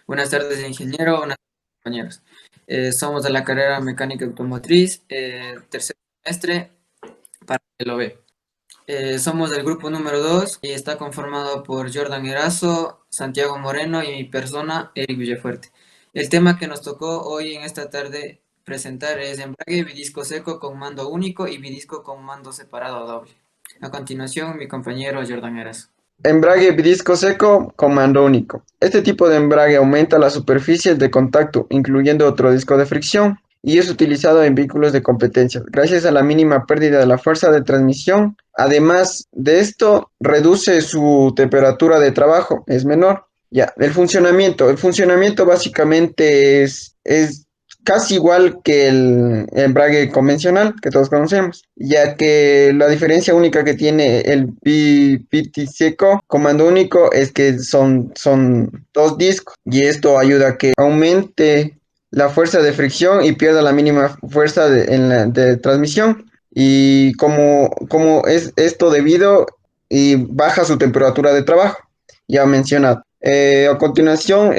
Buenas tardes, ingeniero. Buenas tardes, compañeros. Somos de la carrera Mecánica Automotriz, tercer semestre, para que lo ve. Somos del grupo número 2 y está conformado por Jordan Erazo, Santiago Moreno y mi persona, Eric Villafuerte. El tema que nos tocó hoy en esta tarde presentar es embrague bidisco seco con mando único y bidisco con mando separado doble. A continuación, mi compañero Jordan Erazo. Embrague disco seco con mando único. Este tipo de embrague aumenta las superficies de contacto, incluyendo otro disco de fricción, y es utilizado en vehículos de competencia, gracias a la mínima pérdida de la fuerza de transmisión. Además de esto, reduce su temperatura de trabajo, es menor. Ya, el funcionamiento básicamente es casi igual que el embrague convencional que todos conocemos, ya que la diferencia única que tiene el Seco comando único es que son dos discos y esto ayuda a que aumente la fuerza de fricción y pierda la mínima fuerza de transmisión. Y como es esto debido y baja su temperatura de trabajo, ya mencionado. A continuación,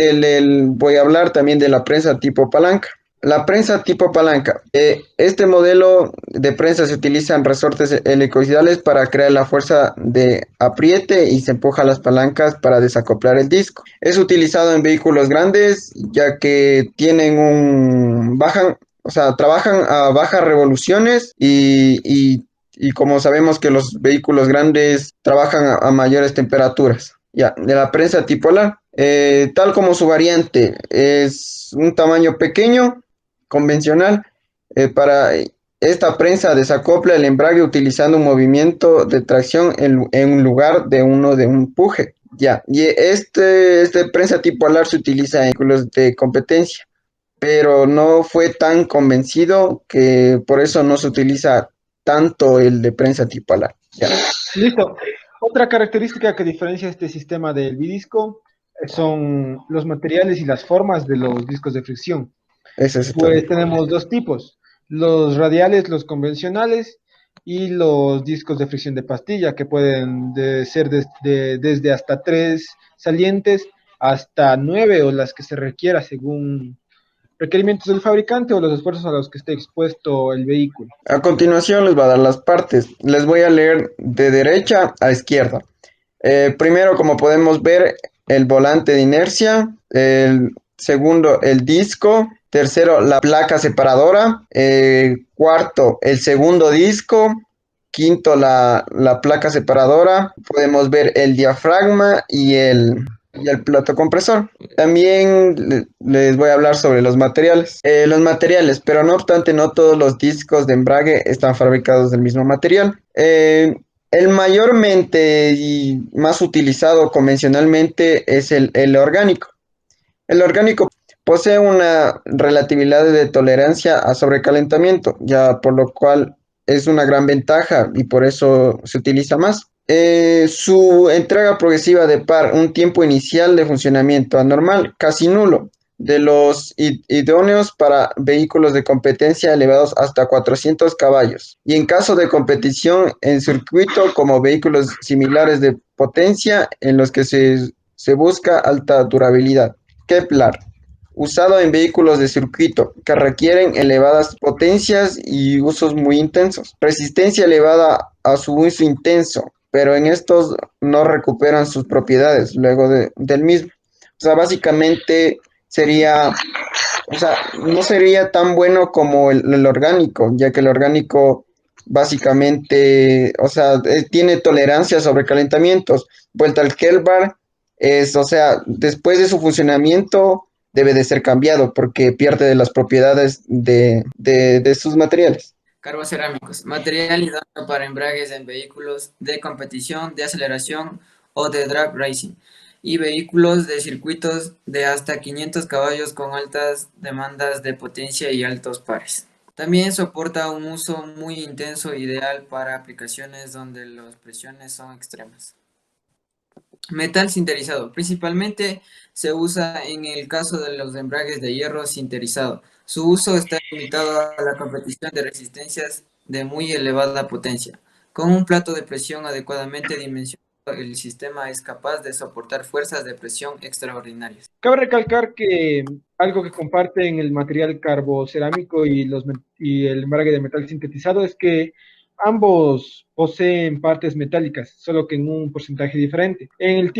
voy a hablar también de la prensa tipo palanca. La prensa tipo palanca. Este modelo de prensa se utilizan resortes helicoidales para crear la fuerza de apriete y se empuja las palancas para desacoplar el disco. Es utilizado en vehículos grandes ya que trabajan a bajas revoluciones y como sabemos que los vehículos grandes trabajan a mayores temperaturas. Ya, de la prensa tipolar, tal como su variante, es un tamaño pequeño, convencional. Para esta prensa desacopla el embrague utilizando un movimiento de tracción en lugar de uno de un empuje. Ya, y este prensa tipolar se utiliza en vehículos de competencia, pero no fue tan convencido que por eso no se utiliza tanto el de prensa tipolar. Ya, Listo. Otra característica que diferencia este sistema del bidisco son los materiales y las formas de los discos de fricción. ese es todo. Pues tenemos dos tipos, los radiales, los convencionales, y los discos de fricción de pastilla, que pueden ser desde hasta 3 salientes hasta 9 o las que se requiera según requerimientos del fabricante o los esfuerzos a los que esté expuesto el vehículo. A continuación les voy a dar las partes. Les voy a leer de derecha a izquierda. Primero, como podemos ver, el volante de inercia. El segundo, el disco. Tercero, la placa separadora. Cuarto, el segundo disco. Quinto, la placa separadora. Podemos ver el diafragma y el plato compresor. También les voy a hablar sobre los materiales. Los materiales, pero no obstante, no todos los discos de embrague están fabricados del mismo material. El mayormente y más utilizado convencionalmente es el orgánico. El orgánico posee una relatividad de tolerancia a sobrecalentamiento, ya por lo cual es una gran ventaja y por eso se utiliza más. Su entrega progresiva de par, un tiempo inicial de funcionamiento anormal, casi nulo, de los idóneos para vehículos de competencia elevados hasta 400 caballos. Y en caso de competición en circuito, como vehículos similares de potencia en los que se busca alta durabilidad. Kevlar, usado en vehículos de circuito que requieren elevadas potencias y usos muy intensos. Resistencia elevada a su uso intenso, pero en estos no recuperan sus propiedades luego del mismo. O sea, básicamente sería, o sea, no sería tan bueno como el orgánico, ya que el orgánico básicamente, o sea, tiene tolerancia sobre calentamientos. Vuelta al Kelbar o sea, después de su funcionamiento debe de ser cambiado porque pierde de las propiedades de sus materiales. Carbocerámicos, material idóneo para embragues en vehículos de competición, de aceleración o de drag racing y vehículos de circuitos de hasta 500 caballos con altas demandas de potencia y altos pares. También soporta un uso muy intenso, ideal para aplicaciones donde las presiones son extremas. Metal sinterizado. Principalmente se usa en el caso de los embragues de hierro sinterizado. Su uso está limitado a la competición de resistencias de muy elevada potencia, con un plato de presión adecuadamente dimensionado el sistema es capaz de soportar fuerzas de presión extraordinarias. Cabe recalcar que algo que comparten el material carbocerámico y el embrague de metal sintetizado es que ambos poseen partes metálicas, solo que en un porcentaje diferente. En el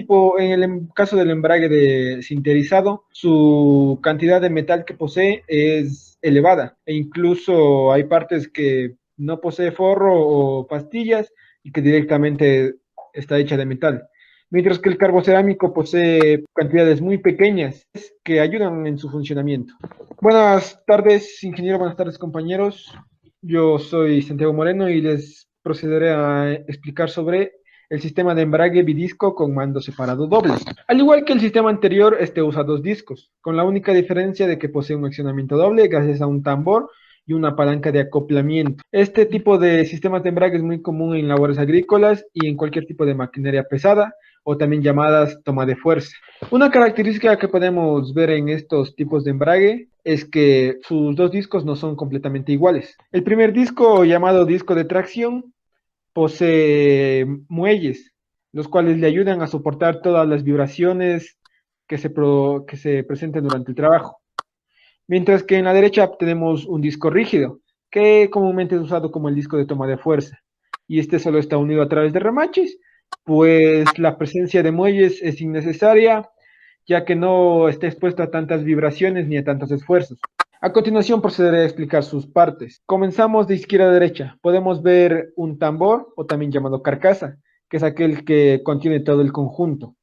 caso del embrague de sinterizado, su cantidad de metal que posee es elevada e incluso hay partes que no posee forro o pastillas y que directamente está hecha de metal, mientras que el carbocerámico posee cantidades muy pequeñas que ayudan en su funcionamiento. Buenas tardes, ingeniero, buenas tardes, compañeros. Yo soy Santiago Moreno y les procederé a explicar sobre el sistema de embrague bidisco con mando separado doble. Al igual que el sistema anterior, este usa dos discos, con la única diferencia de que posee un accionamiento doble gracias a un tambor y una palanca de acoplamiento. Este tipo de sistemas de embrague es muy común en labores agrícolas y en cualquier tipo de maquinaria pesada, o también llamadas toma de fuerza. Una característica que podemos ver en estos tipos de embrague es que sus dos discos no son completamente iguales. El primer disco, llamado disco de tracción, posee muelles, los cuales le ayudan a soportar todas las vibraciones que se presenten durante el trabajo. Mientras que en la derecha tenemos un disco rígido, que comúnmente es usado como el disco de toma de fuerza. Y este solo está unido a través de remaches, pues la presencia de muelles es innecesaria, ya que no está expuesto a tantas vibraciones ni a tantos esfuerzos. A continuación procederé a explicar sus partes. Comenzamos de izquierda a derecha. Podemos ver un tambor, o también llamado carcasa, que es aquel que contiene todo el conjunto.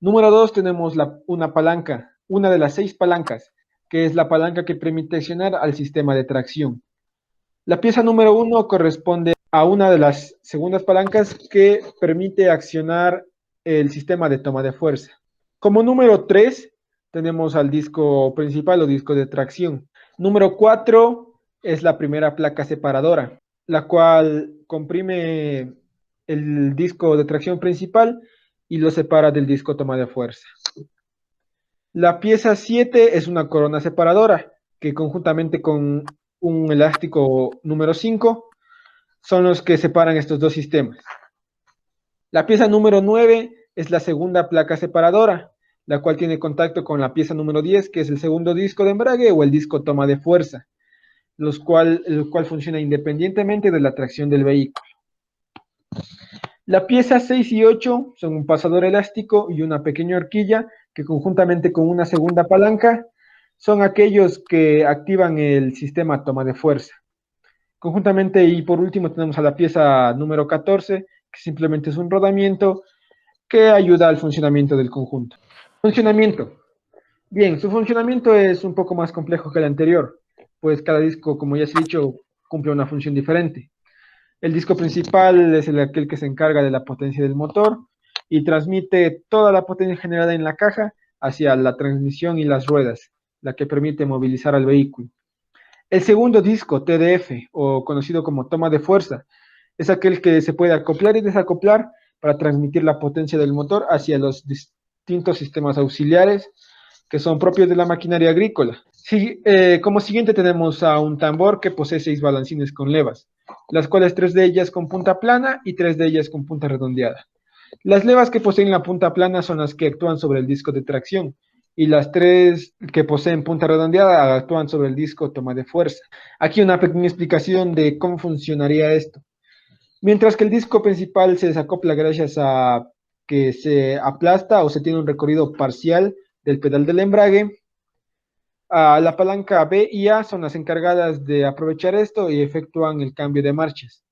Número 2 tenemos una palanca, una de las 6 palancas, que es la palanca que permite accionar al sistema de tracción. La pieza número 1 corresponde a una de las segundas palancas que permite accionar el sistema de toma de fuerza. Como número 3 tenemos al disco principal o disco de tracción. Número 4 es la primera placa separadora, la cual comprime el disco de tracción principal y lo separa del disco toma de fuerza. La pieza 7 es una corona separadora, que conjuntamente con un elástico número 5 son los que separan estos dos sistemas. La pieza número 9 es la segunda placa separadora, la cual tiene contacto con la pieza número 10, que es el segundo disco de embrague o el disco toma de fuerza, el cual funciona independientemente de la tracción del vehículo. La pieza 6 y 8 son un pasador elástico y una pequeña horquilla que conjuntamente con una segunda palanca son aquellos que activan el sistema toma de fuerza. Conjuntamente y por último tenemos a la pieza número 14, que simplemente es un rodamiento que ayuda al funcionamiento del conjunto. Funcionamiento. Bien, su funcionamiento es un poco más complejo que el anterior, pues cada disco, como ya se ha dicho, cumple una función diferente. El disco principal es aquel que se encarga de la potencia del motor y transmite toda la potencia generada en la caja hacia la transmisión y las ruedas, la que permite movilizar al vehículo. El segundo disco, TDF, o conocido como toma de fuerza, es aquel que se puede acoplar y desacoplar para transmitir la potencia del motor hacia los distintos sistemas auxiliares que son propios de la maquinaria agrícola. Como siguiente tenemos a un tambor que posee 6 balancines con levas, las cuales 3 de ellas con punta plana y 3 de ellas con punta redondeada. Las levas que poseen la punta plana son las que actúan sobre el disco de tracción y las 3 que poseen punta redondeada actúan sobre el disco toma de fuerza. Aquí una pequeña explicación de cómo funcionaría esto. Mientras que el disco principal se desacopla gracias a que se aplasta o se tiene un recorrido parcial del pedal del embrague, la palanca B y A son las encargadas de aprovechar esto y efectúan el cambio de marchas.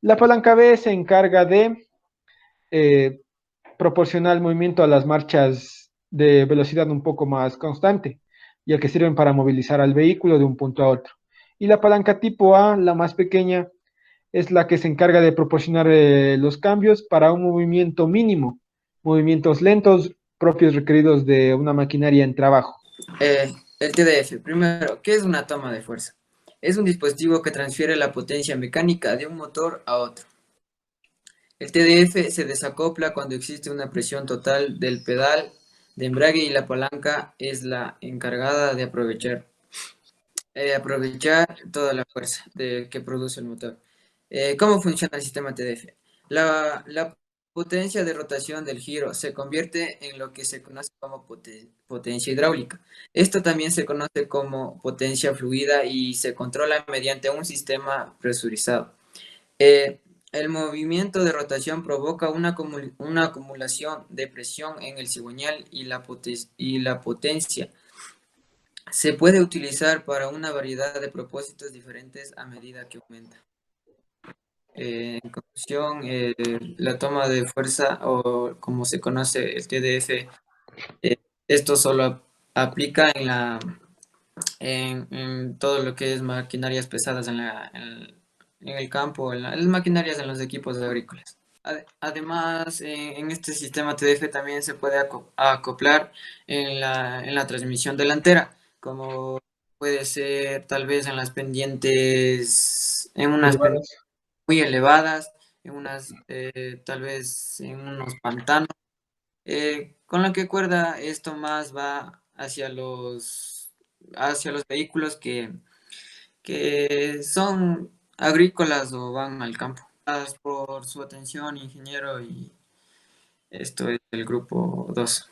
La palanca B se encarga de proporcionar el movimiento a las marchas de velocidad un poco más constante, ya que sirven para movilizar al vehículo de un punto a otro. Y la palanca tipo A, la más pequeña, es la que se encarga de proporcionar los cambios para un movimiento mínimo, movimientos lentos propios requeridos de una maquinaria en trabajo. El TDF. Primero, ¿qué es una toma de fuerza? Es un dispositivo que transfiere la potencia mecánica de un motor a otro. El TDF se desacopla cuando existe una presión total del pedal de embrague y la palanca es la encargada de aprovechar toda la fuerza que produce el motor. ¿Cómo funciona el sistema TDF? La potencia de rotación del giro se convierte en lo que se conoce como potencia hidráulica. Esto también se conoce como potencia fluida y se controla mediante un sistema presurizado. Eh, el movimiento de rotación provoca una acumulación de presión en el cigüeñal y la potencia se puede utilizar para una variedad de propósitos diferentes a medida que aumenta. En conclusión, la toma de fuerza o como se conoce el TDF, eh, esto solo aplica en todo lo que es maquinarias pesadas en el campo, en las maquinarias en los equipos agrícolas. Además, en este sistema TDF también se puede acoplar en la transmisión delantera, como puede ser tal vez en las pendientes, en unas pendientes elevadas. muy elevadas, en unas, tal vez en unos pantanos, con la que cuerda esto más va hacia los vehículos que son agrícolas o van al campo. Gracias por su atención, ingeniero, y esto es el grupo 2.